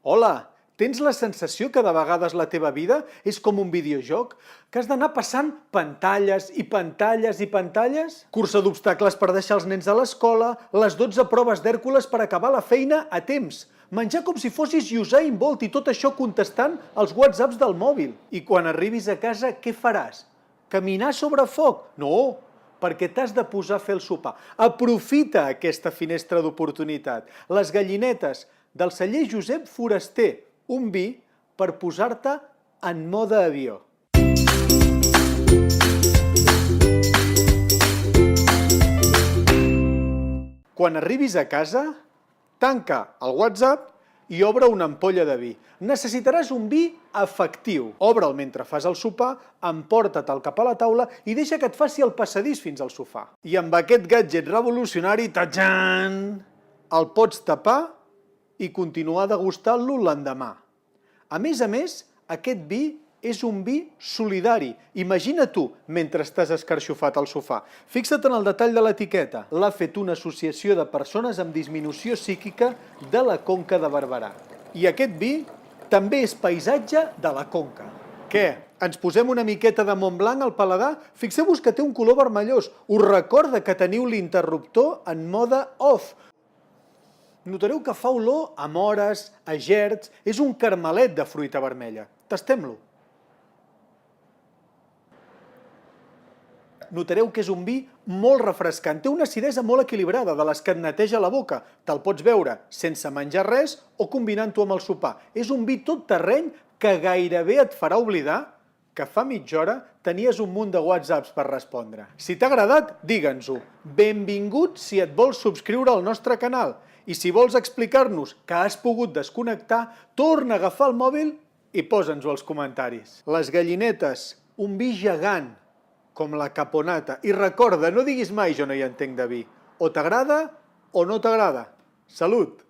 Hola, tens la sensació que de vegades la teva vida és com un videojoc? Que has d'anar passant pantalles i pantalles i pantalles? Cursa d'obstacles per deixar els nens a l'escola, les 12 proves d'Hèrcules per acabar la feina a temps, menjar com si fossis Usain Bolt i tot això contestant als WhatsApps del mòbil. I quan arribis a casa, què faràs? Caminar sobre foc? No, perquè t'has de posar a fer el sopar. Aprofita aquesta finestra d'oportunitat. Les gallinetes del celler Josep Foraster, un vi per posar-te en mode avió. Quan arribis a casa, tanca el WhatsApp i obre una ampolla de vi. Necessitaràs un vi efectiu. Obre'l mentre fas el sopar, emporta-te'l cap a la taula i deixa que et faci el passadís fins al sofà. I amb aquest gadget revolucionari, tadjan, el pots tapar i continuar degustant-lo l'endemà. A més, aquest vi és un vi solidari. Imagina tu, mentre estàs escarxofat al sofà. Fixa't en el detall de l'etiqueta. L'ha fet una associació de persones amb disminució psíquica de la Conca de Barberà. I aquest vi també és paisatge de la Conca. Què? Ens posem una miqueta de Montblanc al paladar? Fixeu-vos que té un color vermellós. Us recorda que teniu l'interruptor en mode off. Notareu que fa olor a mores, a gerds, és un carmelet de fruita vermella. Tastem-lo. Notareu que és un vi molt refrescant, té una acidesa molt equilibrada, de les que et neteja la boca. Te'l pots beure sense menjar res o combinant-ho amb el sopar. És un vi tot terreny que gairebé et farà oblidar que fa mitja hora tenies un munt de WhatsApps per respondre. Si t'ha agradat, digue'ns-ho. Benvingut si et vols subscriure al nostre canal. I si vols explicar-nos que has pogut desconnectar, torna a agafar el mòbil i posa'ns-ho als comentaris. Les gallinetes, un vi gegant, com la caponata. I recorda, no diguis mai jo no hi entenc de vi. O t'agrada o no t'agrada. Salut!